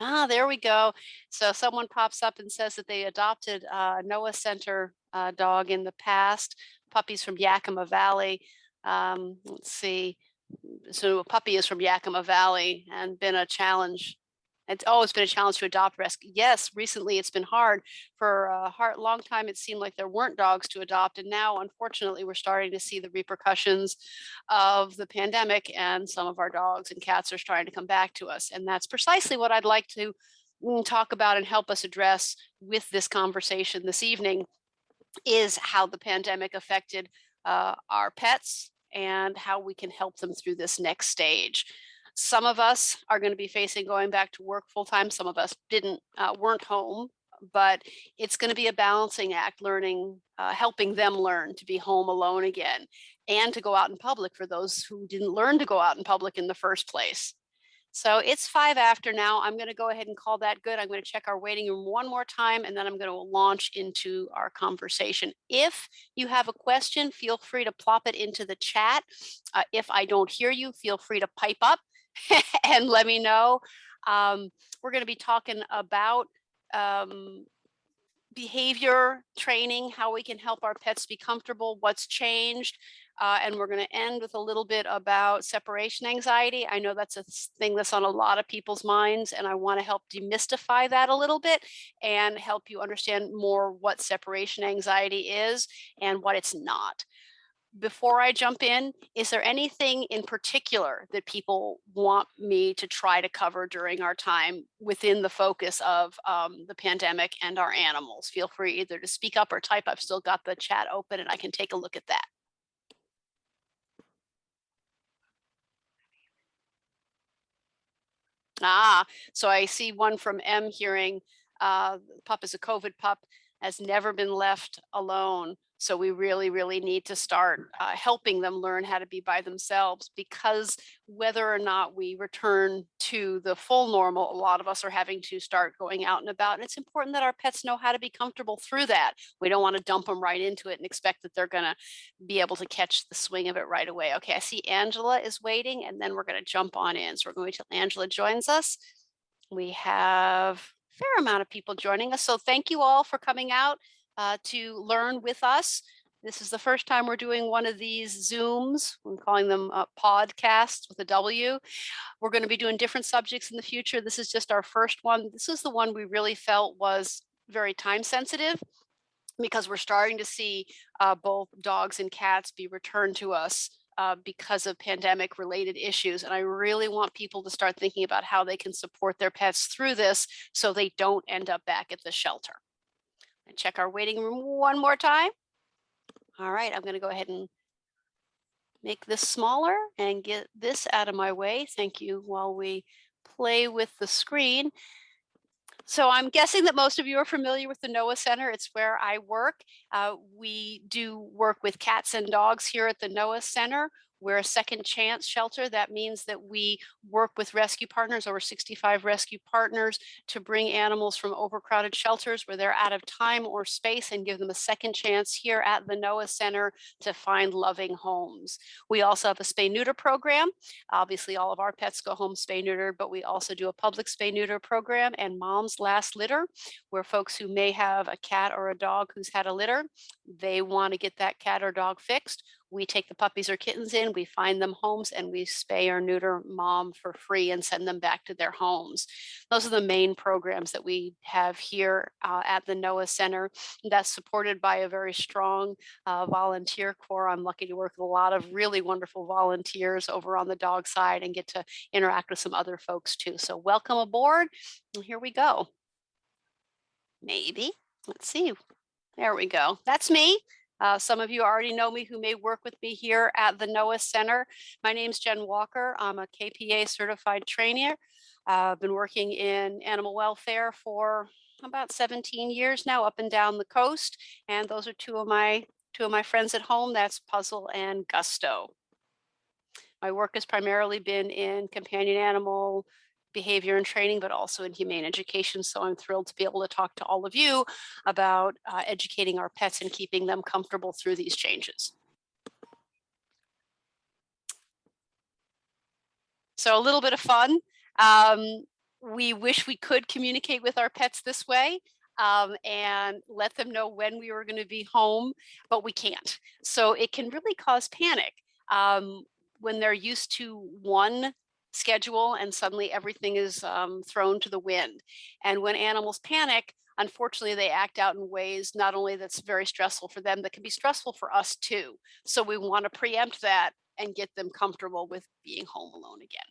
Ah, there we go. So someone pops up and says that they adopted a Noah Center dog in the past, puppies from Yakima Valley. Let's see. So a puppy is from Yakima Valley and been a challenge. It's always been a challenge to adopt rescue. Yes, recently it's been hard. For a long time, it seemed like there weren't dogs to adopt. And now, unfortunately, we're starting to see the repercussions of the pandemic, and some of our dogs and cats are starting to come back to us. And that's precisely what I'd like to talk about and help us address with this conversation this evening is how the pandemic affected our pets and how we can help them through this next stage. Some of us are going to be facing going back to work full time. Some of us weren't home, but it's going to be a balancing act, learning, helping them learn to be home alone again and to go out in public for those who didn't learn to go out in public in the first place. So it's 5 after now. I'm going to go ahead and call that good. I'm going to check our waiting room one more time, and then I'm going to launch into our conversation. If you have a question, feel free to plop it into the chat. If I don't hear you, feel free to pipe up and let me know. We're going to be talking about behavior training, how we can help our pets be comfortable, what's changed. And we're going to end with a little bit about separation anxiety. I know that's a thing that's on a lot of people's minds, and I want to help demystify that a little bit and help you understand more what separation anxiety is and what it's not. Before I jump in, is there anything in particular that people want me to try to cover during our time within the focus of the pandemic and our animals? Feel free either to speak up or type. I've still got the chat open and I can take a look at that. So I see one from M hearing, pup is a COVID pup, has never been left alone. So we really, really need to start helping them learn how to be by themselves, because whether or not we return to the full normal, a lot of us are having to start going out and about. And it's important that our pets know how to be comfortable through that. We don't want to dump them right into it and expect that they're going to be able to catch the swing of it right away. Okay, I see Angela is waiting, and then we're going to jump on in. So we're going to wait till Angela joins us. We have a fair amount of people joining us. So thank you all for coming out to learn with us. This is the first time we're doing one of these Zooms. I'm calling them podcasts with a W. We're going to be doing different subjects in the future. This is just our first one. This is the one we really felt was very time sensitive, because we're starting to see both dogs and cats be returned to us because of pandemic related issues. And I really want people to start thinking about how they can support their pets through this so they don't end up back at the shelter. And check our waiting room one more time. All right, I'm going to go ahead and make this smaller and get this out of my way. Thank you while we play with the screen. So I'm guessing that most of you are familiar with the Noah Center. It's where I work. We do work with cats and dogs here at the Noah Center. We're a second chance shelter. That means that we work with rescue partners, over 65 rescue partners, to bring animals from overcrowded shelters where they're out of time or space and give them a second chance here at the Noah Center to find loving homes. We also have a spay-neuter program. Obviously, all of our pets go home spay-neutered, but we also do a public spay-neuter program and Mom's Last Litter, where folks who may have a cat or a dog who's had a litter, they want to get that cat or dog fixed. We take the puppies or kittens in, we find them homes, and we spay or neuter mom for free and send them back to their homes. Those are the main programs that we have here at the Noah Center. That's supported by a very strong volunteer corps. I'm lucky to work with a lot of really wonderful volunteers over on the dog side and get to interact with some other folks too. So welcome aboard. And here we go. Maybe. Let's see. There we go. That's me. Some of you already know me who may work with me here at the Noah Center. My name's Jen Walker. I'm a KPA certified trainer. I've been working in animal welfare for about 17 years now, up and down the coast. And those are two of my friends at home. That's Puzzle and Gusto. My work has primarily been in companion animal behavior and training, but also in humane education. So I'm thrilled to be able to talk to all of you about educating our pets and keeping them comfortable through these changes. So a little bit of fun. We wish we could communicate with our pets this way, and let them know when we were going to be home, but we can't. So it can really cause panic um, when they're used to one schedule and suddenly everything is thrown to the wind. And when animals panic, unfortunately, they act out in ways not only that's very stressful for them, that can be stressful for us too. So we want to preempt that and get them comfortable with being home alone again.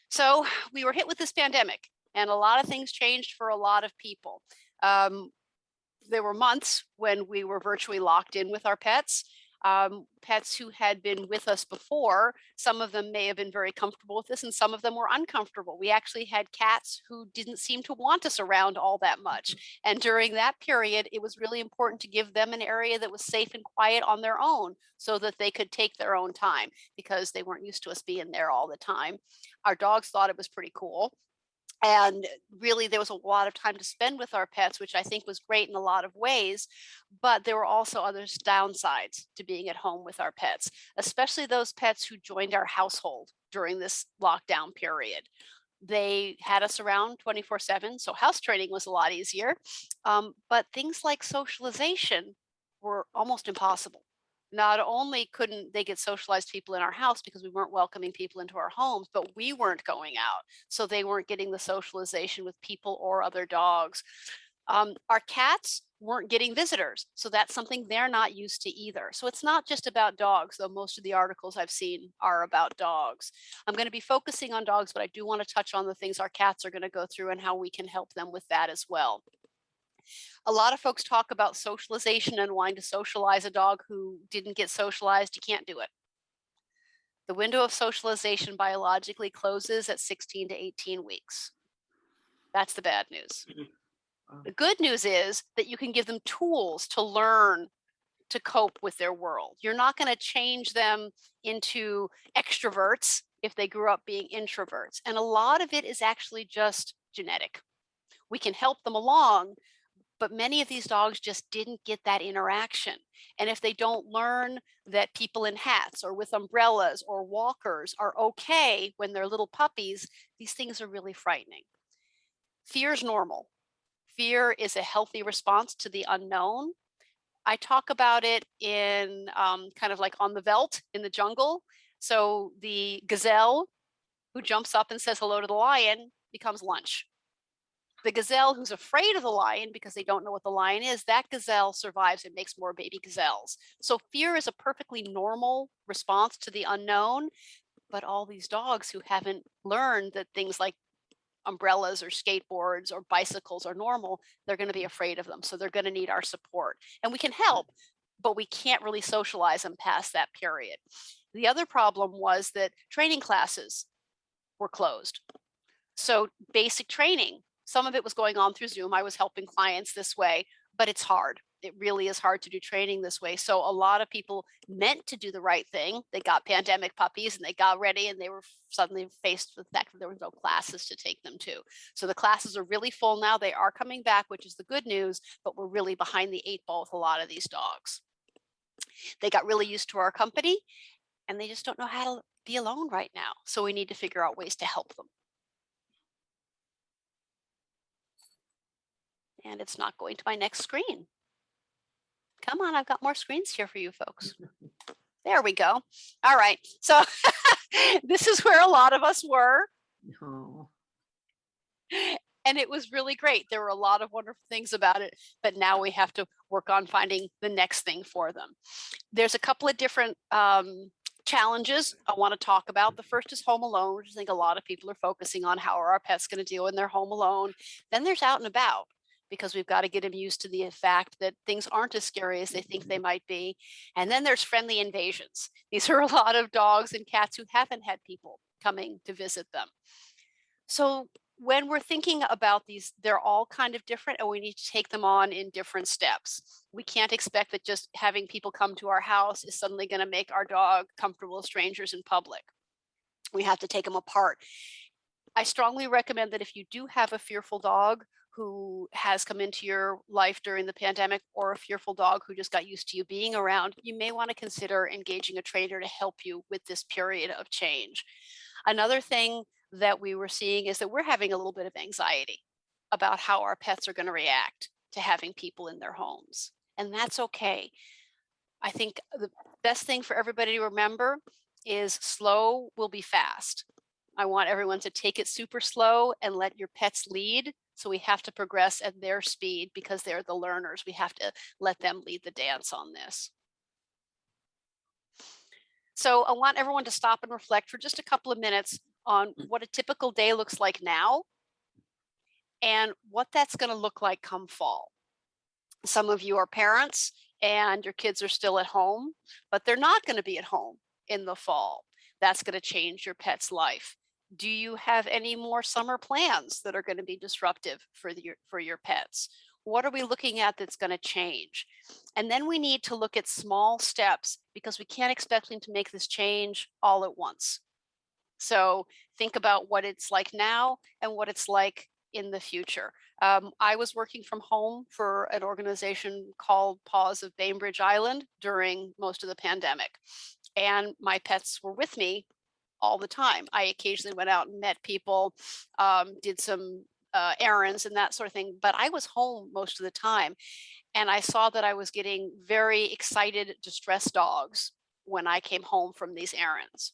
So we were hit with this pandemic, and a lot of things changed for a lot of people. Um, there were months when we were virtually locked in with our pets. Pets who had been with us before, some of them may have been very comfortable with this, and some of them were uncomfortable. We actually had cats who didn't seem to want us around all that much. And during that period, it was really important to give them an area that was safe and quiet on their own so that they could take their own time because they weren't used to us being there all the time. Our dogs thought it was pretty cool. And really, there was a lot of time to spend with our pets, which I think was great in a lot of ways. But there were also other downsides to being at home with our pets, especially those pets who joined our household during this lockdown period. They had us around 24/7, so house training was a lot easier. But things like socialization were almost impossible. Not only couldn't they get socialized people in our house because we weren't welcoming people into our homes, but we weren't going out. So they weren't getting the socialization with people or other dogs. Our cats weren't getting visitors. So that's something they're not used to either. So it's not just about dogs, though most of the articles I've seen are about dogs. I'm going to be focusing on dogs, but I do want to touch on the things our cats are going to go through and how we can help them with that as well. A lot of folks talk about socialization and wanting to socialize a dog who didn't get socialized. You can't do it. The window of socialization biologically closes at 16 to 18 weeks. That's the bad news. The good news is that you can give them tools to learn to cope with their world. You're not going to change them into extroverts if they grew up being introverts. And a lot of it is actually just genetic. We can help them along, but many of these dogs just didn't get that interaction. And if they don't learn that people in hats or with umbrellas or walkers are okay when they're little puppies, these things are really frightening. Fear is normal. Fear is a healthy response to the unknown. I talk about it in kind of like on the veldt in the jungle. So the gazelle who jumps up and says hello to the lion becomes lunch. The gazelle who's afraid of the lion because they don't know what the lion is, that gazelle survives and makes more baby gazelles. So fear is a perfectly normal response to the unknown. But all these dogs who haven't learned that things like umbrellas or skateboards or bicycles are normal, they're going to be afraid of them. So they're going to need our support. And we can help, but we can't really socialize them past that period. The other problem was that training classes were closed. So basic training, some of it was going on through Zoom. I was helping clients this way, but it's hard. It really is hard to do training this way. So a lot of people meant to do the right thing. They got pandemic puppies and they got ready and they were suddenly faced with the fact that there were no classes to take them to. So the classes are really full now. They are coming back, which is the good news, but we're really behind the 8 ball with a lot of these dogs. They got really used to our company and they just don't know how to be alone right now. So we need to figure out ways to help them. And it's not going to my next screen. Come on, I've got more screens here for you folks. There we go. All right. So this is where a lot of us were. Oh. And it was really great. There were a lot of wonderful things about it, but now we have to work on finding the next thing for them. There's a couple of different challenges I want to talk about. The first is home alone, which I think a lot of people are focusing on. How are our pets going to deal when they're home alone? Then there's out and about, because we've got to get them used to the fact that things aren't as scary as they think they might be. And then there's friendly invasions. These are a lot of dogs and cats who haven't had people coming to visit them. So when we're thinking about these, they're all kind of different and we need to take them on in different steps. We can't expect that just having people come to our house is suddenly going to make our dog comfortable with strangers in public. We have to take them apart. I strongly recommend that if you do have a fearful dog who has come into your life during the pandemic, or a fearful dog who just got used to you being around, you may want to consider engaging a trainer to help you with this period of change. Another thing that we were seeing is that we're having a little bit of anxiety about how our pets are going to react to having people in their homes. And that's okay. I think the best thing for everybody to remember is slow will be fast. I want everyone to take it super slow and let your pets lead. So we have to progress at their speed because they're the learners. We have to let them lead the dance on this. So I want everyone to stop and reflect for just a couple of minutes on what a typical day looks like now and what that's going to look like come fall. Some of you are parents and your kids are still at home, but they're not going to be at home in the fall. That's going to change your pet's life. Do you have any more summer plans that are going to be disruptive for your pets? What are we looking at that's going to change? And then we need to look at small steps because we can't expect them to make this change all at once. So think about what it's like now and what it's like in the future. I was working from home for an organization called Paws of Bainbridge Island during most of the pandemic. And my pets were with me all the time. I occasionally went out and met people, did some errands and that sort of thing, but I was home most of the time. And I saw that I was getting very excited, distressed dogs when I came home from these errands.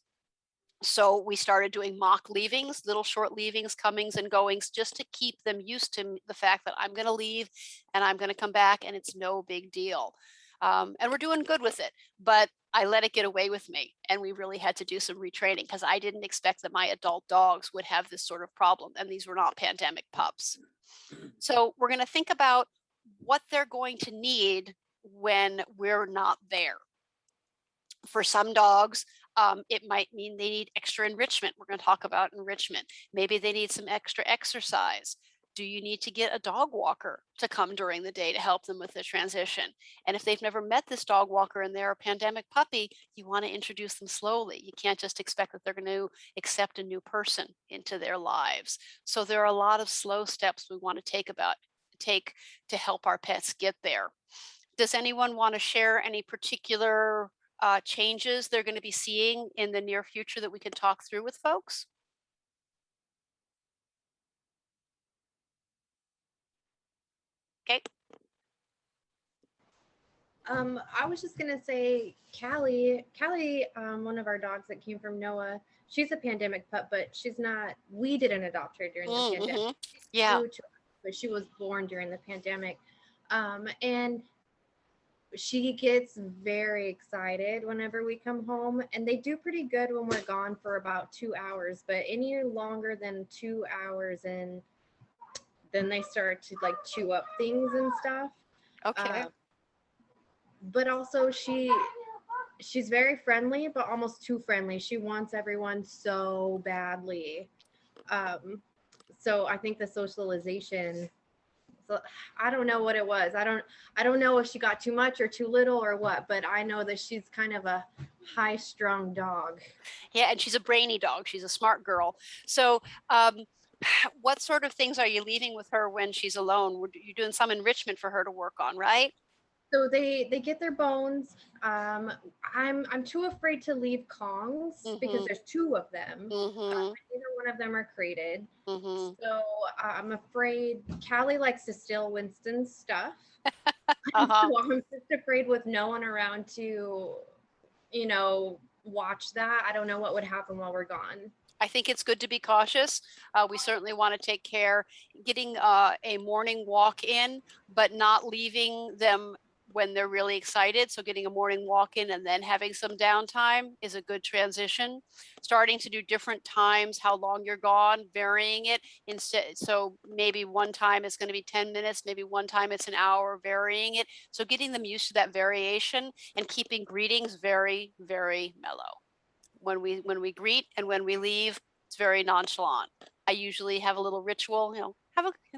So we started doing mock leavings, little short leavings, comings and goings, just to keep them used to the fact that I'm going to leave and I'm going to come back and it's no big deal. And we're doing good with it, but I let it get away with me. And we really had to do some retraining because I didn't expect that my adult dogs would have this sort of problem. And these were not pandemic pups. So we're going to think about what they're going to need when we're not there. For some dogs, it might mean they need extra enrichment. We're going to talk about enrichment. Maybe they need some extra exercise. Do you need to get a dog walker to come during the day to help them with the transition? And if they've never met this dog walker and they're a pandemic puppy, you want to introduce them slowly. You can't just expect that they're going to accept a new person into their lives. So there are a lot of slow steps we want to take to help our pets get there. Does anyone want to share any particular changes they're going to be seeing in the near future that we can talk through with folks? Okay. I was just gonna say, Callie, one of our dogs that came from Noah, she's a pandemic pup, but she's not. We didn't adopt her during the pandemic. Yeah. But she was born during the pandemic, and she gets very excited whenever we come home, and they do pretty good when we're gone for about 2 hours. But any longer than 2 hours, and then they start to like chew up things and stuff. Okay. But also she's very friendly, but almost too friendly. She wants everyone so badly. So I think the socialization, so I don't know what it was. I don't know if she got too much or too little or what, but I know that she's kind of a high strung dog. Yeah, and she's a brainy dog. She's a smart girl. So what sort of things are you leaving with her when she's alone? You're doing some enrichment for her to work on, right? So they get their bones. I'm too afraid to leave Kongs because there's two of them. Neither one of them are crated. So I'm afraid Callie likes to steal Winston's stuff. So I'm just afraid with no one around to, watch that. I don't know what would happen while we're gone. I think it's good to be cautious. We certainly want to take care, getting a morning walk in, but not leaving them when they're really excited. So getting a morning walk in and then having some downtime is a good transition. Starting to do different times, how long you're gone, varying it instead. So maybe one time it's going to be 10 minutes, maybe one time it's an hour, varying it. So getting them used to that variation and keeping greetings very, very mellow. When we greet and when we leave, it's very nonchalant. I usually have a little ritual,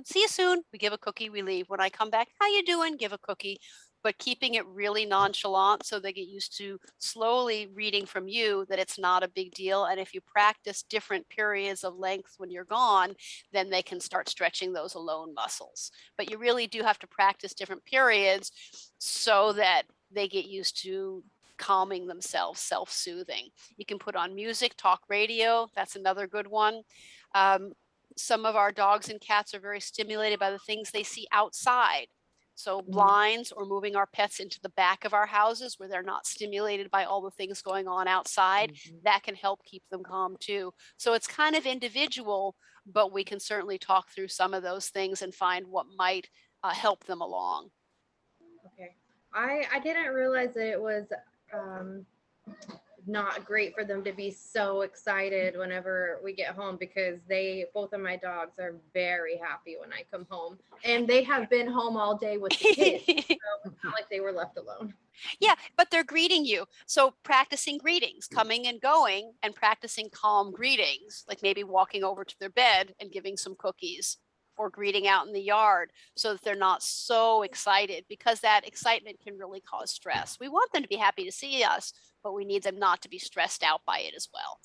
see you soon. We give a cookie, we leave. When I come back, how you doing? Give a cookie. but keeping it really nonchalant so they get used to slowly reading from you that it's not a big deal. And if you practice different periods of length when you're gone, then they can start stretching those alone muscles. But you really do have to practice different periods so that they get used to calming themselves, self-soothing. You can put on music, talk radio. That's another good one. Um, some of our dogs and cats are very stimulated by the things they see outside. So blinds or moving our pets into the back of our houses where they're not stimulated by all the things going on outside, that can help keep them calm too. So it's kind of individual, but we can certainly talk through some of those things and find what might help them along. Okay. I didn't realize that it was um, not great for them to be so excited whenever we get home, because both of my dogs are very happy when I come home, and they have been home all day with the kids. So it's not like they were left alone. Yeah, but they're greeting you. So practicing greetings, coming and going, and practicing calm greetings, like maybe walking over to their bed and giving some cookies, or greeting out in the yard, so that they're not so excited, because that excitement can really cause stress. We want them to be happy to see us, but we need them not to be stressed out by it as well.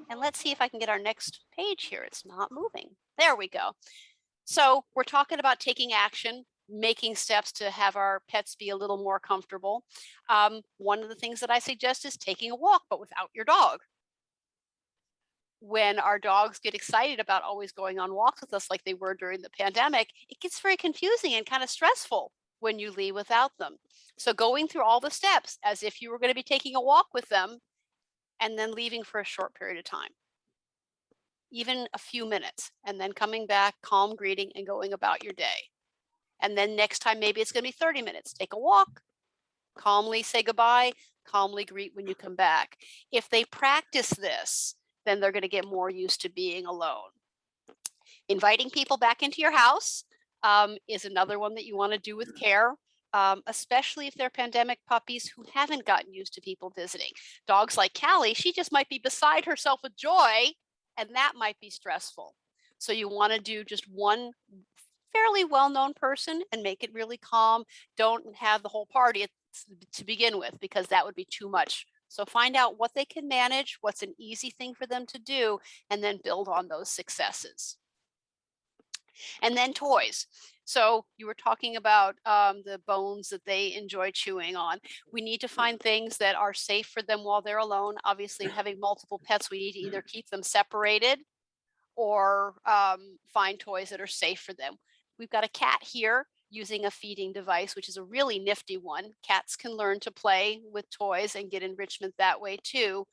And let's see if I can get our next page here. It's not moving. There we go. So we're talking about taking action, making steps to have our pets be a little more comfortable. One of the things that I suggest is taking a walk, but without your dog. When our dogs get excited about always going on walks with us like they were during the pandemic, it gets very confusing and kind of stressful when you leave without them. So going through all the steps as if you were going to be taking a walk with them and then leaving for a short period of time, even a few minutes, and then coming back, calm greeting, and going about your day. And then next time, maybe it's going to be 30 minutes. Take a walk, calmly say goodbye, calmly greet when you come back. If they practice this, then they're going to get more used to being alone. Inviting people back into your house is another one that you want to do with care. Especially if they're pandemic puppies who haven't gotten used to people visiting. Dogs like Callie, she just might be beside herself with joy, and that might be stressful. So you want to do just one fairly well-known person and make it really calm. Don't have the whole party to begin with, because that would be too much. So find out what they can manage, what's an easy thing for them to do, and then build on those successes. And then toys. So you were talking about the bones that they enjoy chewing on. We need to find things that are safe for them while they're alone. Obviously, having multiple pets, we need to either keep them separated or find toys that are safe for them. We've got a cat here using a feeding device, which is a really nifty one. Cats can learn to play with toys and get enrichment that way too.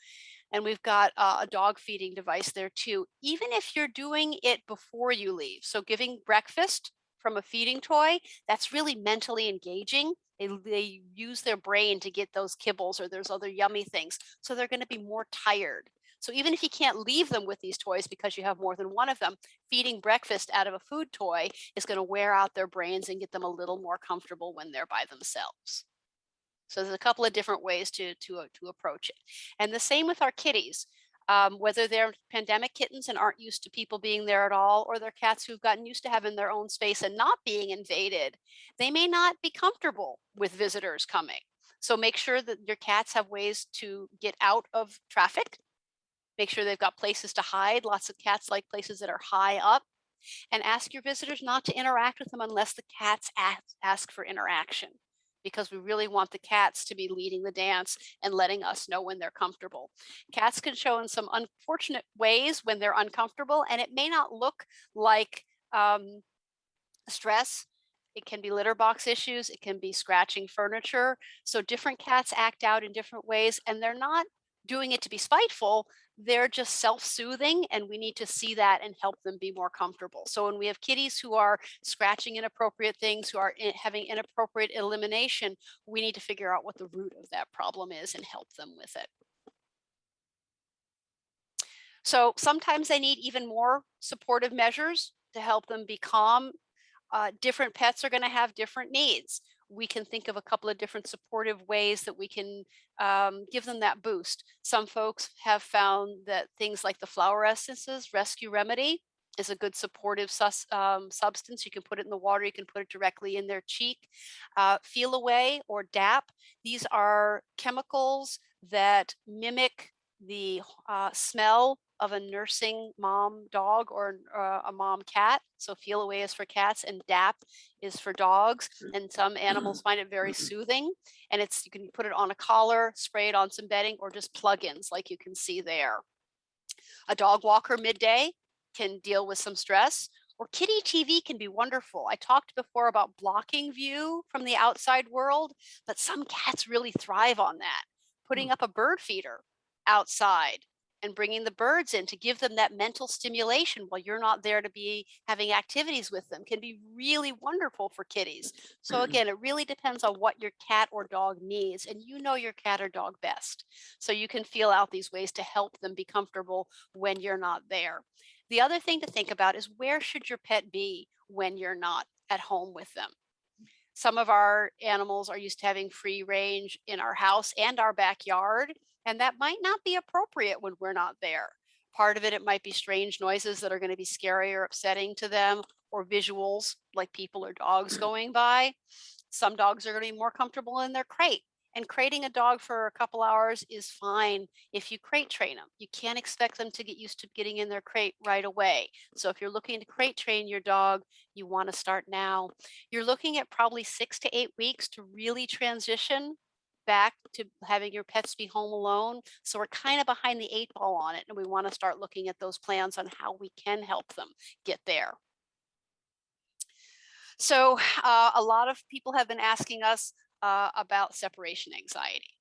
And we've got a dog feeding device there too, even if you're doing it before you leave. So giving breakfast from a feeding toy, that's really mentally engaging. They use their brain to get those kibbles or those other yummy things. So they're going to be more tired. So even if you can't leave them with these toys because you have more than one of them, feeding breakfast out of a food toy is going to wear out their brains and get them a little more comfortable when they're by themselves. So there's a couple of different ways to approach it. And the same with our kitties. Whether they're pandemic kittens and aren't used to people being there at all, or they're cats who've gotten used to having their own space and not being invaded, they may not be comfortable with visitors coming. So make sure that your cats have ways to get out of traffic. Make sure they've got places to hide. Lots of cats like places that are high up. And ask your visitors not to interact with them unless the cats ask for interaction, because we really want the cats to be leading the dance and letting us know when they're comfortable. Cats can show in some unfortunate ways when they're uncomfortable, and it may not look like stress. It can be litter box issues. It can be scratching furniture. So different cats act out in different ways, and they're not doing it to be spiteful. They're just self-soothing, and we need to see that and help them be more comfortable. So when we have kitties who are scratching inappropriate things, who are having inappropriate elimination, we need to figure out what the root of that problem is and help them with it. So sometimes they need even more supportive measures to help them be calm. Different pets are going to have different needs. We can think of a couple of different supportive ways that we can give them that boost. Some folks have found that things like the flower essences, Rescue Remedy, is a good supportive substance. You can put it in the water, you can put it directly in their cheek. Feel Away or DAP, these are chemicals that mimic the smell of a nursing mom dog or a mom cat. So Feel Away is for cats and DAP is for dogs. And some animals find it very soothing. And you can put it on a collar, spray it on some bedding, or just plugins like you can see there. A dog walker midday can deal with some stress, or kitty TV can be wonderful. I talked before about blocking view from the outside world, but some cats really thrive on that. Putting up a bird feeder outside and bringing the birds in to give them that mental stimulation while you're not there to be having activities with them can be really wonderful for kitties. So again, it really depends on what your cat or dog needs, and you know your cat or dog best. So you can feel out these ways to help them be comfortable when you're not there. The other thing to think about is, where should your pet be when you're not at home with them? Some of our animals are used to having free range in our house and our backyard, and that might not be appropriate when we're not there. Part of it, it might be strange noises that are going to be scary or upsetting to them, or visuals like people or dogs going by. Some dogs are going to be more comfortable in their crate. And crating a dog for a couple hours is fine if you crate train them. You can't expect them to get used to getting in their crate right away. So if you're looking to crate train your dog, you want to start now. You're looking at probably 6 to 8 weeks to really transition back to having your pets be home alone. So we're kind of behind the 8 ball on it, and we want to start looking at those plans on how we can help them get there. So a lot of people have been asking us about separation anxiety.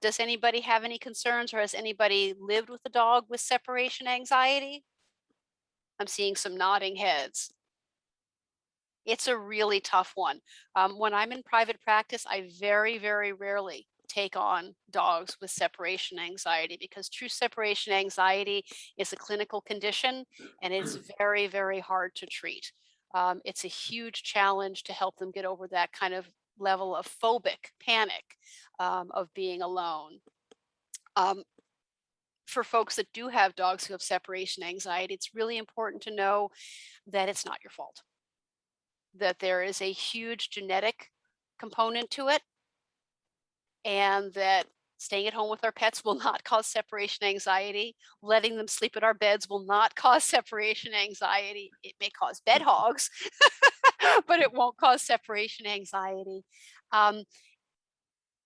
Does anybody have any concerns, or has anybody lived with a dog with separation anxiety? I'm seeing some nodding heads. It's a really tough one. When I'm in private practice, I very, very rarely take on dogs with separation anxiety, because true separation anxiety is a clinical condition and it's very, very hard to treat. It's a huge challenge to help them get over that kind of level of phobic panic of being alone. Um, for folks that do have dogs who have separation anxiety, it's really important to know that it's not your fault, that there is a huge genetic component to it, and that staying at home with our pets will not cause separation anxiety. Letting them sleep in our beds will not cause separation anxiety. It may cause bed hogs, but it won't cause separation anxiety. Um,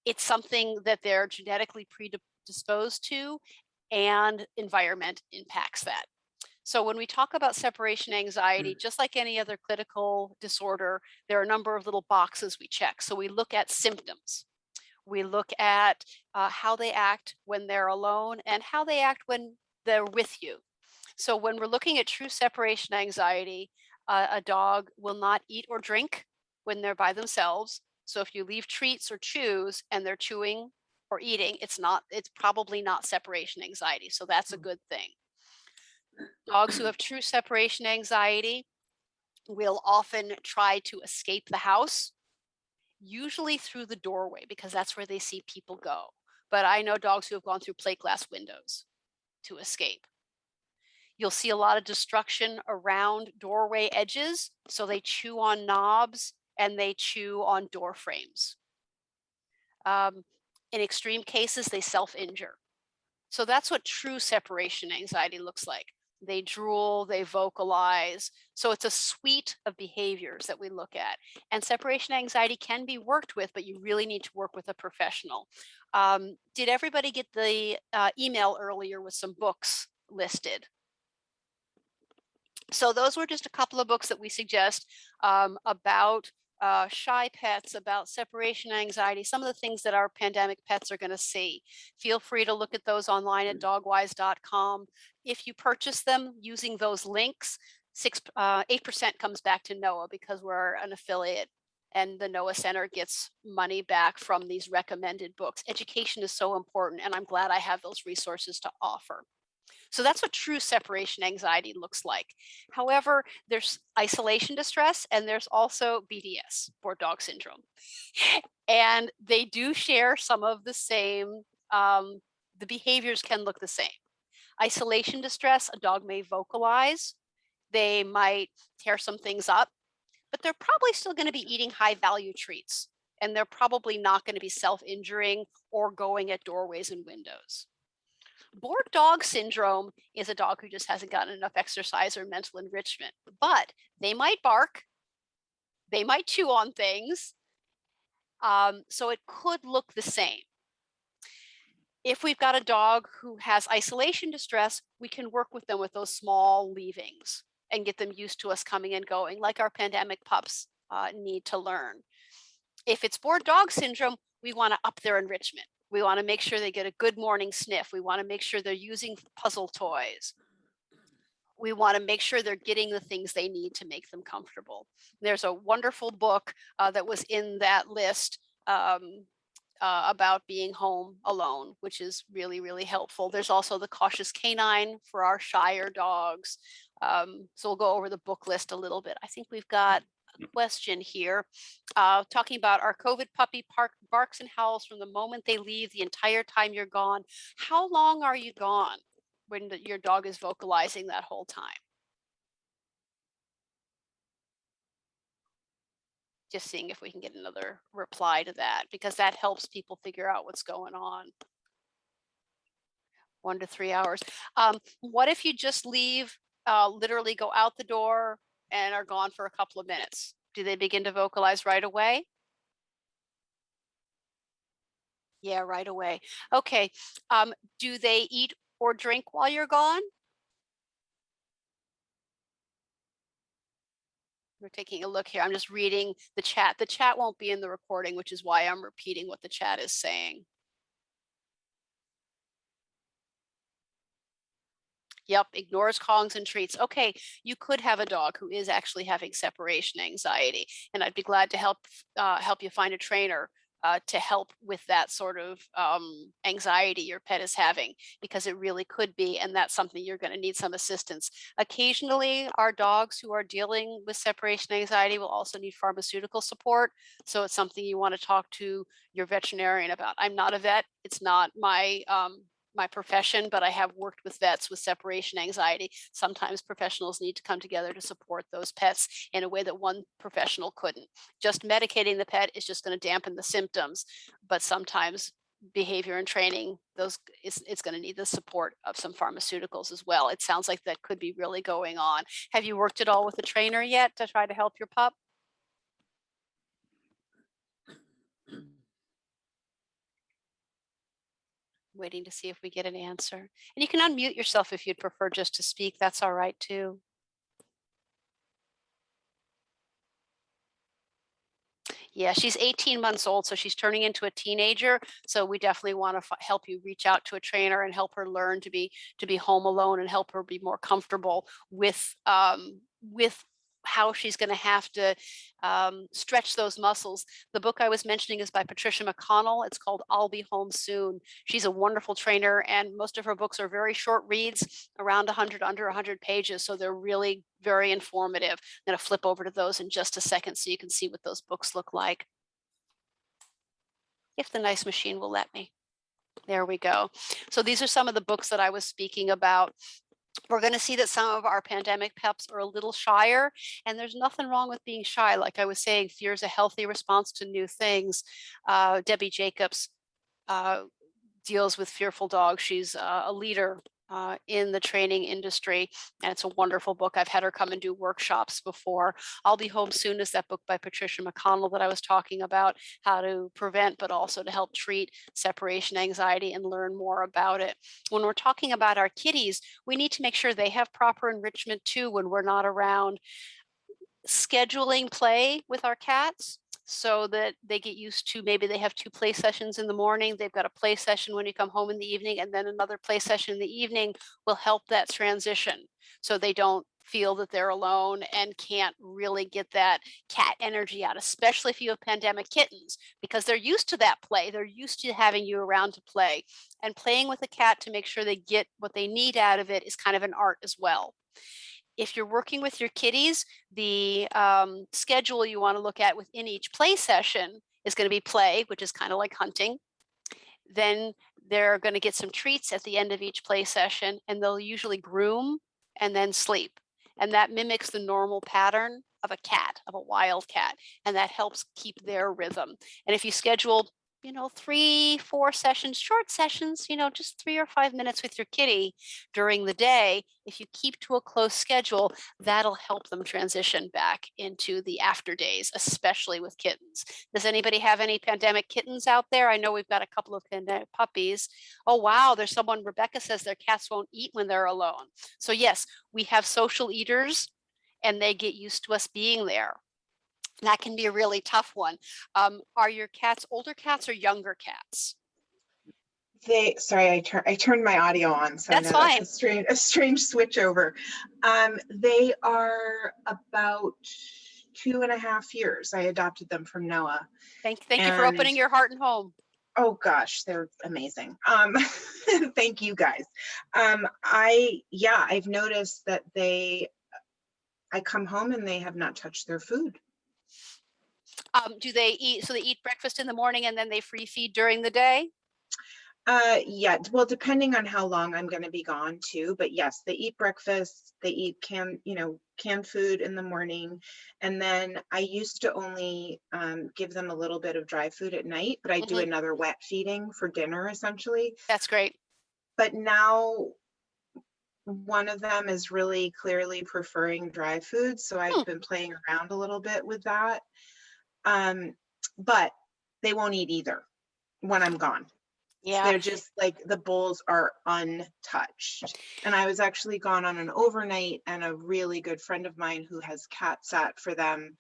it's something that they're genetically predisposed to, and environment impacts that. So when we talk about separation anxiety, just like any other clinical disorder, there are a number of little boxes we check. So we look at symptoms. We look at how they act when they're alone and how they act when they're with you. So when we're looking at true separation anxiety, a dog will not eat or drink when they're by themselves. So if you leave treats or chews and they're chewing or eating, it's probably not separation anxiety. So that's a good thing. Dogs who have true separation anxiety will often try to escape the house, usually through the doorway, because that's where they see people go. But I know dogs who have gone through plate glass windows to escape. You'll see a lot of destruction around doorway edges, so they chew on knobs and they chew on door frames. In extreme cases, they self-injure. So that's what true separation anxiety looks like. They drool, they vocalize. So it's a suite of behaviors that we look at. And separation anxiety can be worked with, but you really need to work with a professional. Did everybody get the email earlier with some books listed? So those were just a couple of books that we suggest about shy pets, about separation anxiety, some of the things that our pandemic pets are going to see. Feel free to look at those online at dogwise.com. If you purchase them using those links, 8% comes back to NOAA, because we're an affiliate, and the NOAA Center gets money back from these recommended books. Education is so important, and I'm glad I have those resources to offer. So that's what true separation anxiety looks like. However, there's isolation distress, and there's also BDS, Board Dog Syndrome. And they do share some of the same, the behaviors can look the same. Isolation distress, a dog may vocalize. They might tear some things up, but they're probably still going to be eating high value treats. And they're probably not going to be self-injuring or going at doorways and windows. Bored dog syndrome is a dog who just hasn't gotten enough exercise or mental enrichment, but they might bark, they might chew on things, so it could look the same. If we've got a dog who has isolation distress, we can work with them with those small leavings and get them used to us coming and going, like our pandemic pups need to learn. If it's bored dog syndrome, we want to up their enrichment. We want to make sure they get a good morning sniff. We want to make sure they're using puzzle toys. We want to make sure they're getting the things they need to make them comfortable. There's a wonderful book that was in that list about being home alone, which is really, really helpful. There's also the Cautious Canine for our shyer dogs. So we'll go over the book list a little bit. I think we've got a question here talking about our COVID puppy barks and howls from the moment they leave the entire time you're gone. How long are you gone when your dog is vocalizing that whole time? Just seeing if we can get another reply to that, because that helps people figure out what's going on. 1 to 3 hours. What if you just leave, literally go out the door and are gone for a couple of minutes? Do they begin to vocalize right away? Yeah, right away. Okay. Do they eat or drink while you're gone? We're taking a look here. I'm just reading the chat. The chat won't be in the recording, which is why I'm repeating what the chat is saying. Yep, ignores calls and treats. Okay, you could have a dog who is actually having separation anxiety, and I'd be glad to help you find a trainer to help with that sort of anxiety your pet is having, because it really could be, and that's something you're going to need some assistance. Occasionally, our dogs who are dealing with separation anxiety will also need pharmaceutical support, so it's something you want to talk to your veterinarian about. I'm not a vet; it's not my profession, but I have worked with vets with separation anxiety. Sometimes professionals need to come together to support those pets in a way that one professional couldn't. Just medicating the pet is just going to dampen the symptoms, but sometimes behavior and training, it's going to need the support of some pharmaceuticals as well. It sounds like that could be really going on. Have you worked at all with a trainer yet to try to help your pup? Waiting to see if we get an answer. And you can unmute yourself if you'd prefer just to speak. That's all right too. Yeah, she's 18 months old, so she's turning into a teenager. So we definitely want to help you reach out to a trainer and help her learn to be home alone and help her be more comfortable with how she's going to have to stretch those muscles. The book I was mentioning is by Patricia McConnell. It's called I'll Be Home Soon. She's a wonderful trainer, and most of her books are very short reads, around 100, under 100 pages. So they're really very informative. I'm going to flip over to those in just a second so you can see what those books look like. If the nice machine will let me. There we go. So these are some of the books that I was speaking about. We're going to see that some of our pandemic pups are a little shyer, and there's nothing wrong with being shy. Like I was saying, fear is a healthy response to new things. Debbie Jacobs deals with fearful dogs. She's a leader in the training industry, and it's a wonderful book. I've had her come and do workshops before. I'll Be Home Soon is that book by Patricia McConnell that I was talking about, how to prevent but also to help treat separation anxiety and learn more about it. When we're talking about our kitties, we need to make sure they have proper enrichment too when we're not around. Scheduling play with our cats so that they get used to, maybe they have 2 play sessions in the morning, they've got a play session when you come home in the evening, and then another play session in the evening will help that transition so they don't feel that they're alone and can't really get that cat energy out, especially if you have pandemic kittens, because they're used to that play. They're used to having you around to play, and playing with a cat to make sure they get what they need out of it is kind of an art as well. If you're working with your kitties, the schedule you want to look at within each play session is going to be play, which is kind of like hunting. Then they're going to get some treats at the end of each play session, and they'll usually groom and then sleep. And that mimics the normal pattern of a cat, of a wild cat. And that helps keep their rhythm. And if you schedule 3, 4 sessions, short sessions, just 3 or 5 minutes with your kitty during the day. If you keep to a close schedule, that'll help them transition back into the after days, especially with kittens. Does anybody have any pandemic kittens out there? I know we've got a couple of pandemic puppies. Oh, wow. There's someone, Rebecca says their cats won't eat when they're alone. So yes, we have social eaters and they get used to us being there. That can be a really tough one. Are your cats older cats or younger cats? Sorry, I turned my audio on, so That's I know fine. that's a strange switch over. They are about 2.5 years. I adopted them from Noah. Thank you for opening your heart and home. Oh gosh, they're amazing. Thank you guys. I've noticed that I come home and they have not touched their food. Do they eat? So they eat breakfast in the morning and then they free feed during the day? Yeah, well, depending on how long I'm going to be gone too, but yes, they eat breakfast, they eat canned food in the morning. And then I used to only give them a little bit of dry food at night, but I do another wet feeding for dinner essentially. That's great. But now one of them is really clearly preferring dry food. So I've been playing around a little bit with that. But they won't eat either when I'm gone. Yeah. They're just like, the bowls are untouched. And I was actually gone on an overnight, and a really good friend of mine who has cat sat for them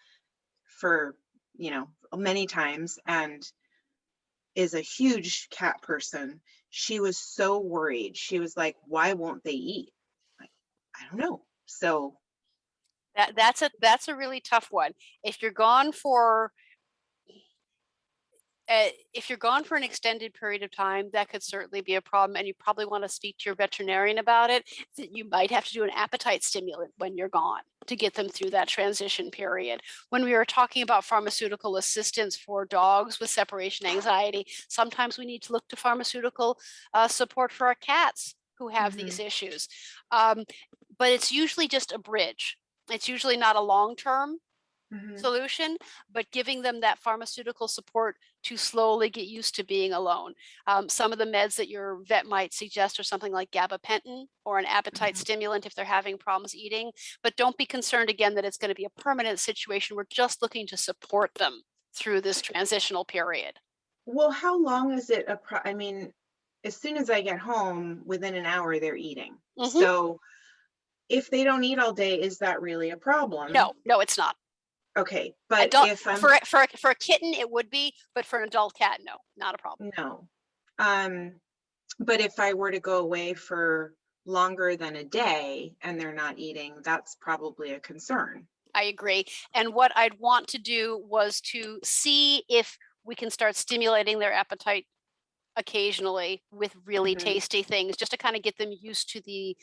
for, many times and is a huge cat person. She was so worried. She was like, why won't they eat? Like, I don't know. So that's a really tough one. If you're gone for an extended period of time, that could certainly be a problem, and you probably want to speak to your veterinarian about it. That you might have to do an appetite stimulant when you're gone to get them through that transition period. When we were talking about pharmaceutical assistance for dogs with separation anxiety, sometimes we need to look to pharmaceutical support for our cats who have these issues. But it's usually just a bridge. It's usually not a long-term solution, but giving them that pharmaceutical support to slowly get used to being alone. Some of the meds that your vet might suggest are something like gabapentin or an appetite stimulant if they're having problems eating. But don't be concerned again that it's going to be a permanent situation. We're just looking to support them through this transitional period. Well, how long is it? I mean, as soon as I get home, within an hour, they're eating. So if they don't eat all day, is that really a problem? No, it's not. Okay, but if I'm for a kitten, it would be, but for an adult cat, no, not a problem. No. But if I were to go away for longer than a day and they're not eating, that's probably a concern. I agree. And what I'd want to do was to see if we can start stimulating their appetite occasionally with really tasty things, just to kind of get them used to the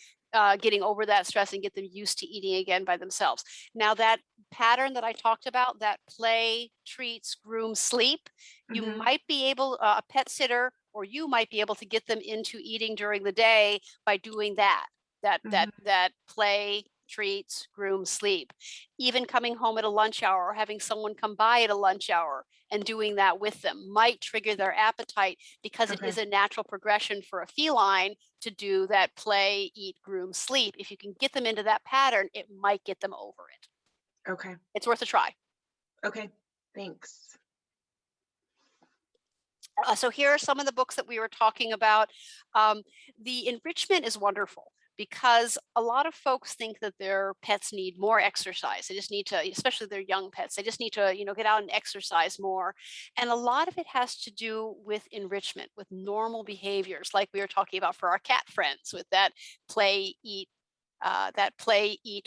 getting over that stress and get them used to eating again by themselves. Now, that pattern that I talked about, that play, treats, groom, sleep, you might be able, a pet sitter, or you might be able to get them into eating during the day by doing that play, treats, groom, sleep. Even coming home at a lunch hour or having someone come by at a lunch hour and doing that with them might trigger their appetite, because it is a natural progression for a feline to do that play, eat, groom, sleep. If you can get them into that pattern, it might get them over it. Okay. It's worth a try. Okay, thanks. So here are some of the books that we were talking about. The Enrichment is wonderful, because a lot of folks think that their pets need more exercise. They just need to, especially their young pets, they just need to, get out and exercise more. And a lot of it has to do with enrichment, with normal behaviors, like we were talking about for our cat friends, with that play, eat,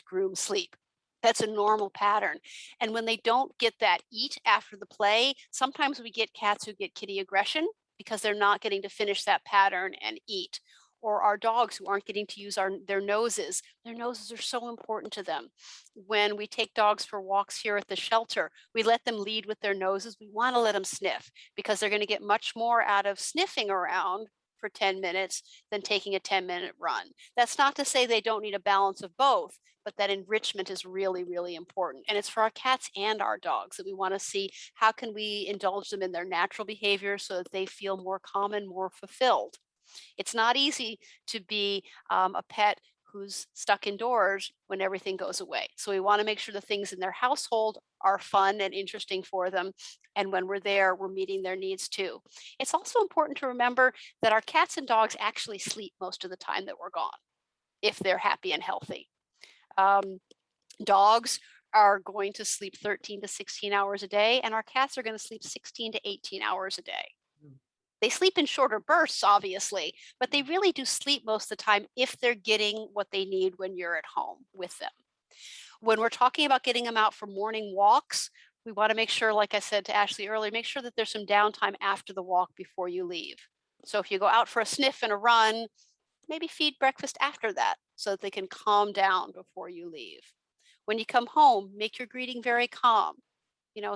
groom, sleep. That's a normal pattern. And when they don't get that eat after the play, sometimes we get cats who get kitty aggression because they're not getting to finish that pattern and eat. Or our dogs who aren't getting to use their noses. Their noses are so important to them. When we take dogs for walks here at the shelter, we let them lead with their noses. We want to let them sniff, because they're going to get much more out of sniffing around for 10 minutes than taking a 10-minute run. That's not to say they don't need a balance of both, but that enrichment is really, really important. And it's for our cats and our dogs that we want to see how can we indulge them in their natural behavior so that they feel more calm and more fulfilled. It's not easy to be a pet who's stuck indoors when everything goes away. So we want to make sure the things in their household are fun and interesting for them. And when we're there, we're meeting their needs too. It's also important to remember that our cats and dogs actually sleep most of the time that we're gone, if they're happy and healthy. Dogs are going to sleep 13 to 16 hours a day, and our cats are going to sleep 16 to 18 hours a day. They sleep in shorter bursts, obviously, but they really do sleep most of the time if they're getting what they need when you're at home with them. When we're talking about getting them out for morning walks, we want to make sure, like I said to Ashley earlier, make sure that there's some downtime after the walk before you leave. So if you go out for a sniff and a run, maybe feed breakfast after that so that they can calm down before you leave. When you come home, make your greeting very calm.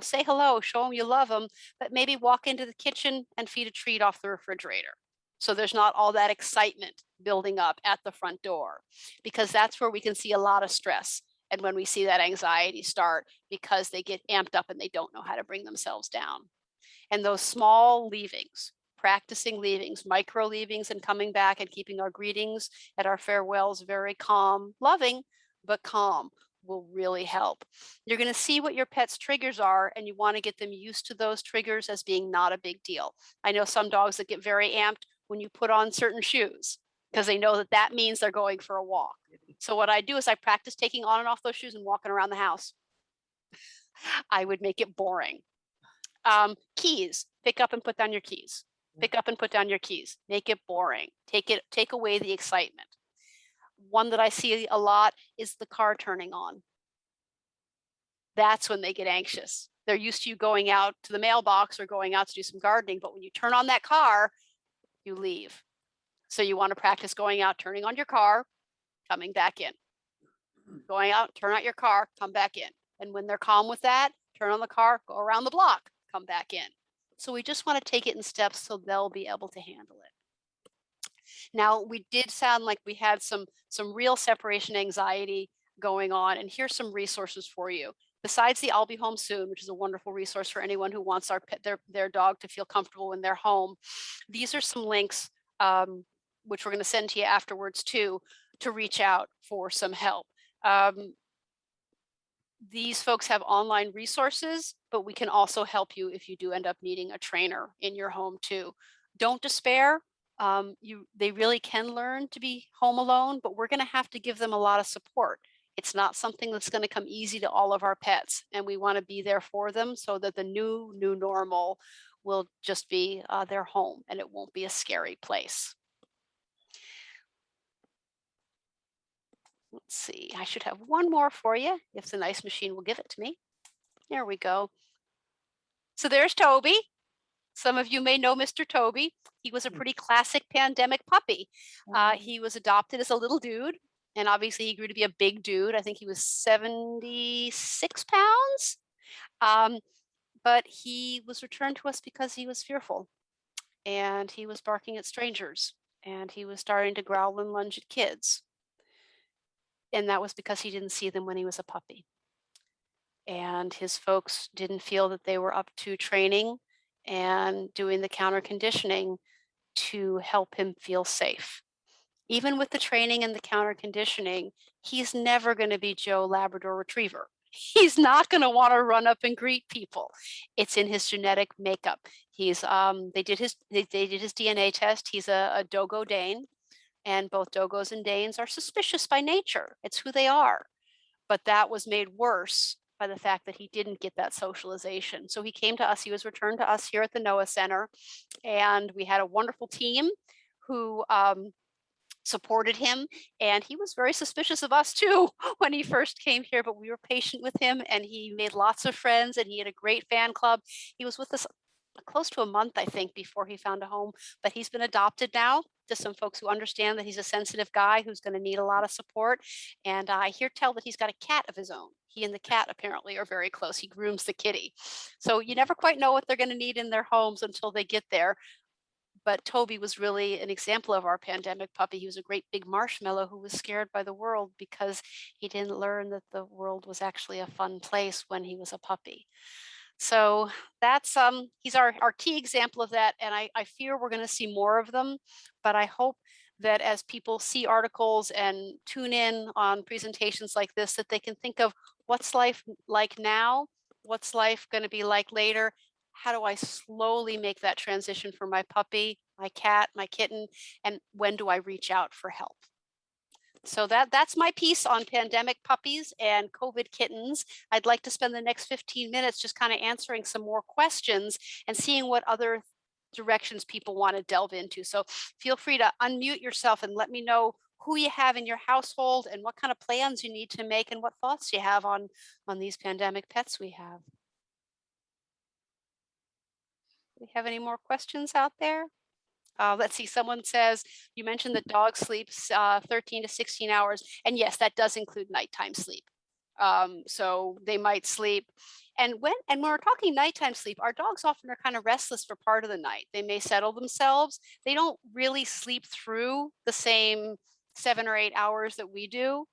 Say hello, show them you love them, but maybe walk into the kitchen and feed a treat off the refrigerator. So there's not all that excitement building up at the front door, because that's where we can see a lot of stress. And when we see that anxiety start because they get amped up and they don't know how to bring themselves down. And those small leavings, practicing leavings, micro leavings and coming back and keeping our greetings at our farewells very calm, loving, but calm, will really help. You're going to see what your pet's triggers are, and you want to get them used to those triggers as being not a big deal. I know some dogs that get very amped when you put on certain shoes because they know that that means they're going for a walk. So what I do is I practice taking on and off those shoes and walking around the house. I would make it boring. Keys, pick up and put down your keys. Pick up and put down your keys. Make it boring. Take away the excitement. One that I see a lot is the car turning on. That's when they get anxious. They're used to you going out to the mailbox or going out to do some gardening, but when you turn on that car, you leave. So you want to practice going out, turning on your car, coming back in. Going out, turn out your car, come back in. And when they're calm with that, turn on the car, go around the block, come back in. So we just want to take it in steps so they'll be able to handle it. Now, we did sound like we had some real separation anxiety going on, and here's some resources for you. Besides the I'll Be Home Soon, which is a wonderful resource for anyone who wants their dog to feel comfortable when they're home, these are some links, which we're going to send to you afterwards too, to reach out for some help. These folks have online resources, but we can also help you if you do end up needing a trainer in your home too. Don't despair. They really can learn to be home alone, but we're going to have to give them a lot of support. It's not something that's going to come easy to all of our pets, and we want to be there for them so that the new normal will just be their home and it won't be a scary place. Let's see, I should have one more for you if the nice machine will give it to me. There we go. So there's Toby. Some of you may know Mr. Toby. He was a pretty classic pandemic puppy. He was adopted as a little dude, and obviously he grew to be a big dude. I think he was 76 pounds, but he was returned to us because he was fearful, and he was barking at strangers, and he was starting to growl and lunge at kids. And that was because he didn't see them when he was a puppy. And his folks didn't feel that they were up to training and doing the counter conditioning to help him feel safe. Even with the training and the counter conditioning, he's never going to be Joe Labrador Retriever. He's not going to want to run up and greet people. It's in his genetic makeup. He's they did his DNA test. He's a Dogo Dane, and both Dogos and Danes are suspicious by nature. It's who they are. But that was made worse by the fact that he didn't get that socialization. So he came to us, he was returned to us here at the NOAA Center, and we had a wonderful team who supported him, and he was very suspicious of us too when he first came here, but we were patient with him, and he made lots of friends, and he had a great fan club. He was with us close to a month, I think, before he found a home, but he's been adopted now to some folks who understand that he's a sensitive guy who's going to need a lot of support. And I hear tell that he's got a cat of his own. He and the cat apparently are very close. He grooms the kitty. So you never quite know what they're going to need in their homes until they get there. But Toby was really an example of our pandemic puppy. He was a great big marshmallow who was scared by the world because he didn't learn that the world was actually a fun place when he was a puppy. So that's he's our key example of that. And I fear we're going to see more of them, but I hope that as people see articles and tune in on presentations like this, that they can think of what's life like now, what's life going to be like later, how do I slowly make that transition for my puppy, my cat, my kitten, and when do I reach out for help? So that's my piece on pandemic puppies and COVID kittens. I'd like to spend the next 15 minutes just kind of answering some more questions and seeing what other directions people want to delve into. So feel free to unmute yourself and let me know who you have in your household and what kind of plans you need to make and what thoughts you have on these pandemic pets we have. Do we have any more questions out there? Let's see, someone says, you mentioned that dog sleeps 13 to 16 hours. And yes, that does include nighttime sleep. So they might sleep. And when we're talking nighttime sleep, our dogs often are kind of restless for part of the night. They may settle themselves. They don't really sleep through the same 7 or 8 hours that we do.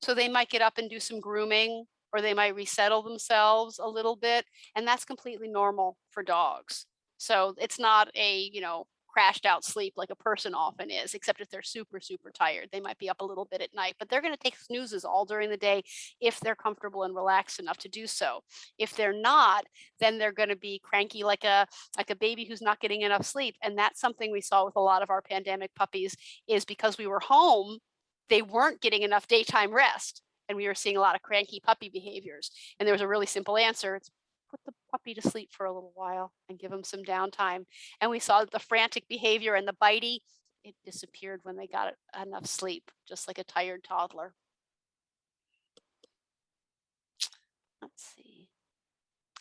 So they might get up and do some grooming, or they might resettle themselves a little bit. And that's completely normal for dogs. So it's not a, crashed out sleep like a person often is, except if they're super, super tired. They might be up a little bit at night, but they're going to take snoozes all during the day if they're comfortable and relaxed enough to do so. If they're not, then they're going to be cranky like a baby who's not getting enough sleep. And that's something we saw with a lot of our pandemic puppies, is because we were home, they weren't getting enough daytime rest. And we were seeing a lot of cranky puppy behaviors. And there was a really simple answer. It's put the puppy to sleep for a little while and give them some downtime. And we saw that the frantic behavior and the bitey, it disappeared when they got enough sleep, just like a tired toddler. Let's see.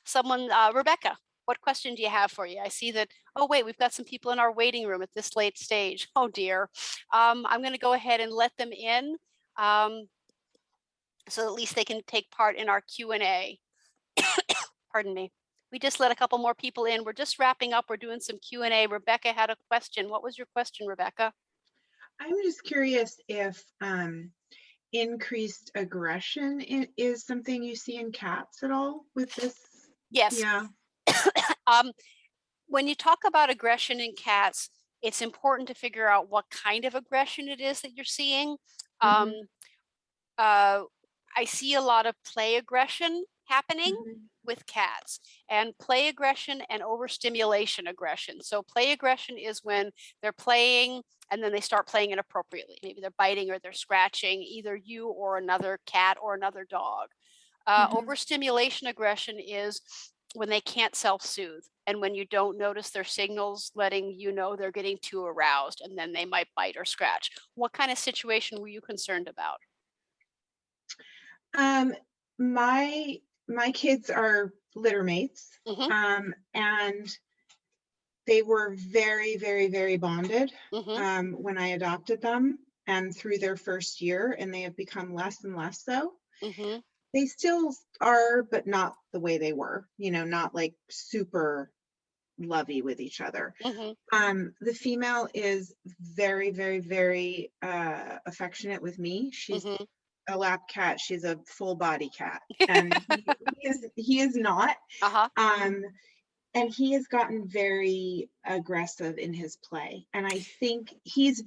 Someone, Rebecca, what question do you have for you? I see that, oh wait, we've got some people in our waiting room at this late stage. Oh dear. I'm going to go ahead and let them in so at least they can take part in our Q&A. Pardon me. We just let a couple more people in. We're just wrapping up. We're doing some Q&A. Rebecca had a question. What was your question, Rebecca? I'm just curious if increased aggression is something you see in cats at all with this? Yes. Yeah. When you talk about aggression in cats, it's important to figure out what kind of aggression it is that you're seeing. I see a lot of play aggression happening with cats, and play aggression and overstimulation aggression. So play aggression is when they're playing and then they start playing inappropriately. Maybe they're biting or they're scratching either you or another cat or another dog. Overstimulation aggression is when they can't self-soothe, and when you don't notice their signals letting you know they're getting too aroused, and then they might bite or scratch. What kind of situation were you concerned about? My kids are litter mates, and they were very, very, very bonded when I adopted them and through their first year, and they have become less and less so. They still are, but not the way they were, not like super lovey with each other. The female is very, very, very affectionate with me. She's a lap cat. She's a full body cat, and he is not. And he has gotten very aggressive in his play. And I think he's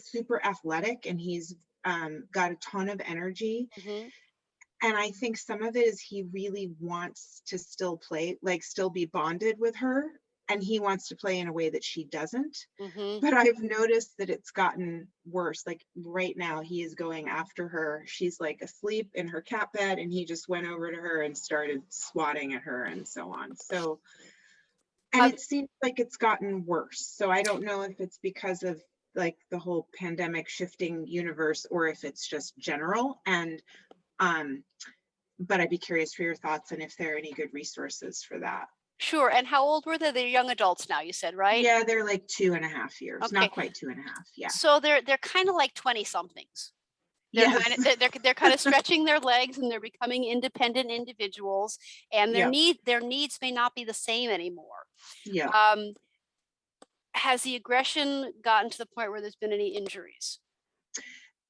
super athletic, and he's got a ton of energy. And I think some of it is he really wants to still play, like still be bonded with her. And he wants to play in a way that she doesn't. But I've noticed that it's gotten worse. Like right now, he is going after her. She's like asleep in her cat bed, and he just went over to her and started swatting at her and so on. So, and it seems like it's gotten worse. So I don't know if it's because of like the whole pandemic shifting universe, or if it's just general. And but I'd be curious for your thoughts and if there are any good resources for that. Sure. And how old were they? They're young adults now, you said, right? Yeah, they're like 2.5 years, not quite 2.5. Yeah. So they're kind of like 20 somethings. They're kind of stretching their legs, and they're becoming independent individuals, and their needs may not be the same anymore. Has the aggression gotten to the point where there's been any injuries?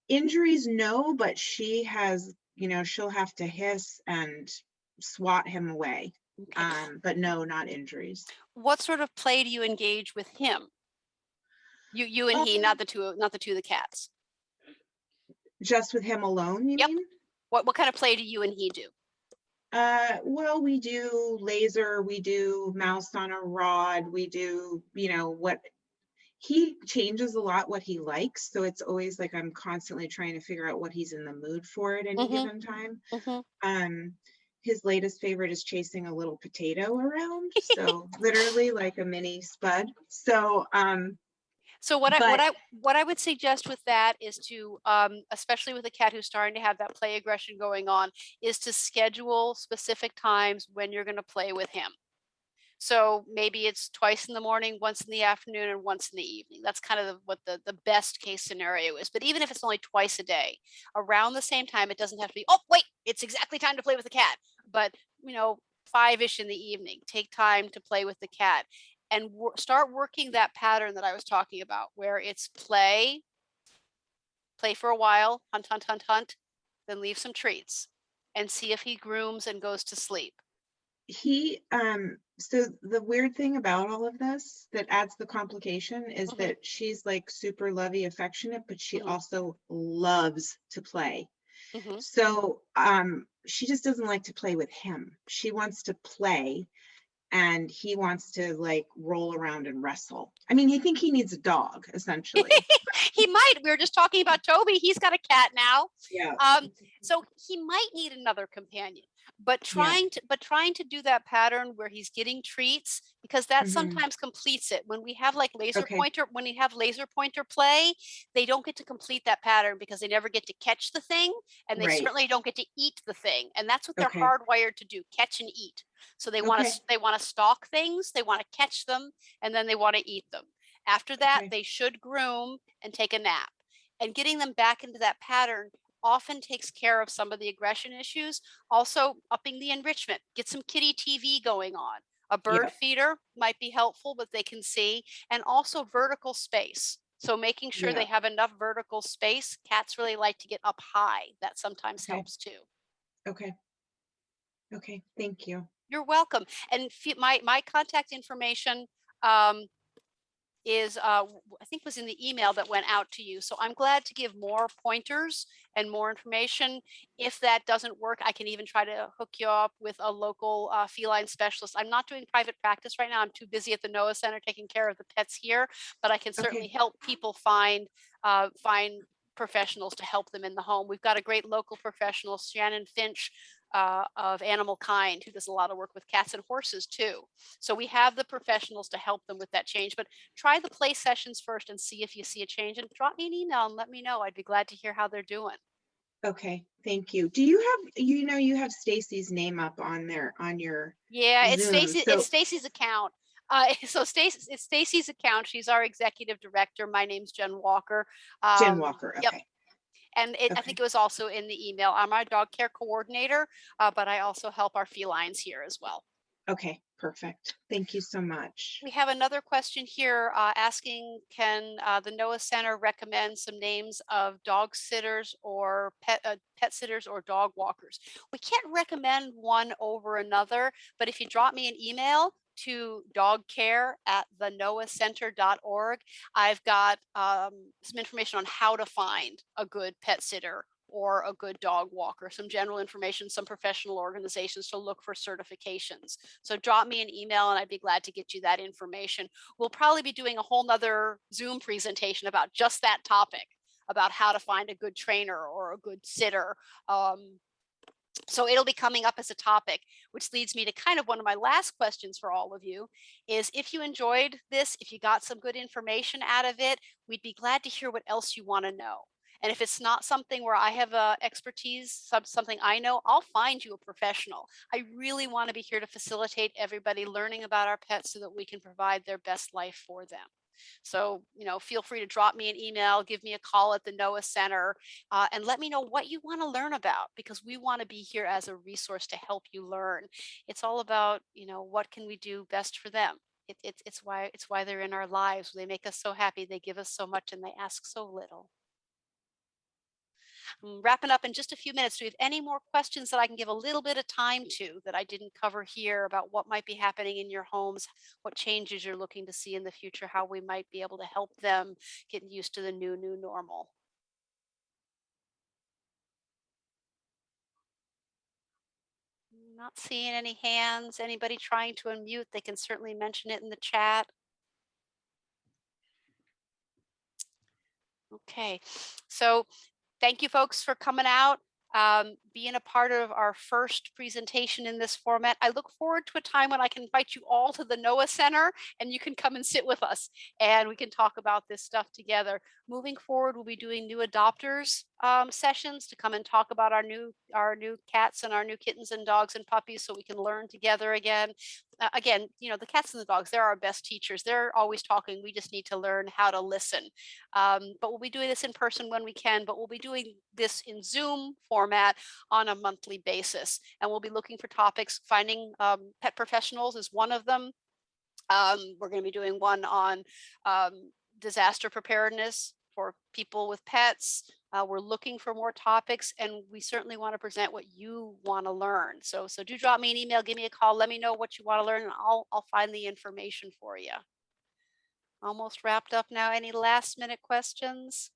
Injuries, no, but she has, she'll have to hiss and swat him away. Okay. But no, not injuries. What sort of play do you engage with him? You and he, Um, not the two of the cats. just with him alone, you Yep. mean? What kind of play do you and he do? Well, we do laser, we do mouse on a rod, we do, what he changes a lot what he likes. So it's always like I'm constantly trying to figure out what he's in the mood for at any Mhm. given time. Mhm. His latest favorite is chasing a little potato around. So literally like a mini spud. So, So what I what but I what I would suggest with that is to, especially with a cat who's starting to have that play aggression going on, is to schedule specific times when you're going to play with him. So maybe it's twice in the morning, once in the afternoon, and once in the evening. That's kind of what the best case scenario is. But even if it's only twice a day, around the same time, it doesn't have to be, oh, wait, it's exactly time to play with the cat. But, 5-ish in the evening, take time to play with the cat and start working that pattern that I was talking about, where it's play for a while, hunt, hunt, hunt, hunt, then leave some treats and see if he grooms and goes to sleep. so the weird thing about all of this that adds the complication is Mhm. that she's like super lovey, affectionate, but she Mhm. also loves to play. Mhm. So she just doesn't like to play with him. She wants to play and he wants to like roll around and wrestle. I mean, I think he needs a dog, essentially. He might. We were just talking about Toby. He's got a cat now. Yeah. So he might need another companion. But Yeah. trying to do that pattern where he's getting treats, because that Hmm. sometimes completes it. When we have like Okay. when you have laser pointer play, they don't get to complete that pattern because they never get to catch the thing, and they Right. certainly don't get to eat the thing. And that's what they're Okay. hardwired to do: catch and eat. So Okay. they want to stalk things, they want to catch them, and then they want to eat them. After that, Okay. they should groom and take a nap. And getting them back into that pattern often takes care of some of the aggression issues. Also, upping the enrichment, get some kitty TV going on. A bird Yeah. feeder might be helpful, but they can see, and also vertical space. So making sure they Yeah. have enough vertical space. Cats really like to get up high. That sometimes Okay. helps too. Okay. Okay. Thank you. You're welcome. And my contact information, um, is I think was in the email that went out to you. So I'm glad to give more pointers and more information. If that doesn't work, I can even try to hook you up with a local feline specialist. I'm not doing private practice right now. I'm too busy at the NOAA Center taking care of the pets here, but I can certainly Okay. help people find professionals to help them in the home. We've got a great local professional, Shannon Finch, of Animal Kind, who does a lot of work with cats and horses too. So we have the professionals to help them with that change. But try the play sessions first and see if you see a change, and drop me an email and let me know. I'd be glad to hear how they're doing. Okay. Thank you. Do you have, you have Stacy's name up on there on your Yeah, Zoom. It's So Stacy's account. It's Stacy's account. She's our executive director. My name's Jen Walker. Jen Walker. Yep. Okay. And I think Okay. it was also in the email. I'm our dog care coordinator, but I also help our felines here as well. Okay. Perfect. Thank you so much. We have another question here asking, can the NOAA Center recommend some names of dog sitters or pet sitters or dog walkers? We can't recommend one over another, but if you drop me an email to dogcare@thenoaacenter.org, I've got some information on how to find a good pet sitter or a good dog walker, some general information, some professional organizations to look for certifications. So drop me an email and I'd be glad to get you that information. We'll probably be doing a whole nother Zoom presentation about just that topic, about how to find a good trainer or a good sitter. So it'll be coming up as a topic, which leads me to kind of one of my last questions for all of you is, if you enjoyed this, if you got some good information out of it, we'd be glad to hear what else you want to know. And if it's not something where I have expertise, something I know, I'll find you a professional. I really want to be here to facilitate everybody learning about our pets so that we can provide their best life for them. So, feel free to drop me an email, give me a call at the NOAA Center, and let me know what you want to learn about, because we want to be here as a resource to help you learn. It's all about, what can we do best for them? It's why they're in our lives. They make us so happy. They give us so much and they ask so little. I'm wrapping up in just a few minutes. Do you have any more questions that I can give a little bit of time to that I didn't cover here about what might be happening in your homes, what changes you're looking to see in the future, how we might be able to help them get used to the new normal? Not seeing any hands. Anybody trying to unmute, they can certainly mention it in the chat. Okay, so thank you folks for coming out, being a part of our first presentation in this format. I look forward to a time when I can invite you all to the NOAA Center and you can come and sit with us and we can talk about this stuff together. Moving forward, we'll be doing new adopters sessions to come and talk about our new cats and our new kittens and dogs and puppies so we can learn together again. Again, you know, the cats and the dogs, they're our best teachers. They're always talking. We just need to learn how to listen. But we'll be doing this in person when we can, but we'll be doing this in Zoom format on a monthly basis. And we'll be looking for topics. Finding pet professionals is one of them. We're going to be doing one on disaster preparedness for people with pets. We're looking for more topics and we certainly want to present what you want to learn. So do drop me an email, give me a call, let me know what you want to learn and I'll find the information for you. Almost wrapped up now. Any last minute questions?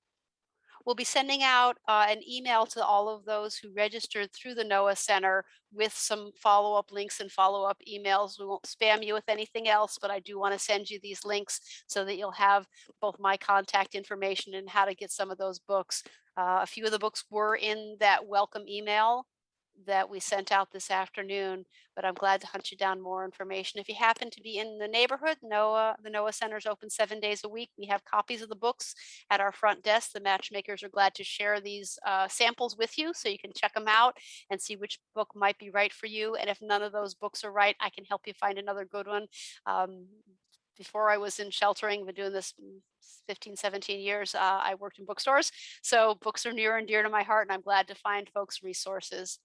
We'll be sending out an email to all of those who registered through the NOAA Center with some follow-up links and follow-up emails. We won't spam you with anything else, but I do want to send you these links so that you'll have both my contact information and how to get some of those books. A few of the books were in that welcome email that we sent out this afternoon, but I'm glad to hunt you down more information. If you happen to be in the neighborhood, the NOAA Center is open 7 days a week. We have copies of the books at our front desk. The matchmakers are glad to share these samples with you so you can check them out and see which book might be right for you. And if none of those books are right, I can help you find another good one. Before I was in sheltering, been doing this 15, 17 years, I worked in bookstores. So books are near and dear to my heart, and I'm glad to find folks resources.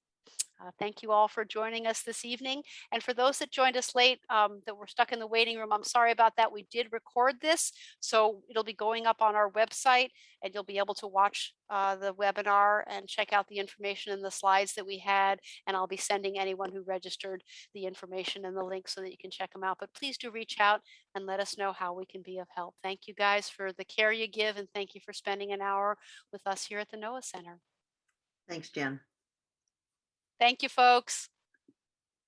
Thank you all for joining us this evening. And for those that joined us late, that were stuck in the waiting room, I'm sorry about that. We did record this, so it'll be going up on our website and you'll be able to watch the webinar and check out the information and the slides that we had. And I'll be sending anyone who registered the information and the link so that you can check them out. But please do reach out and let us know how we can be of help. Thank you guys for the care you give and thank you for spending an hour with us here at the NOAA Center. Thanks, Jen. Thank you, folks.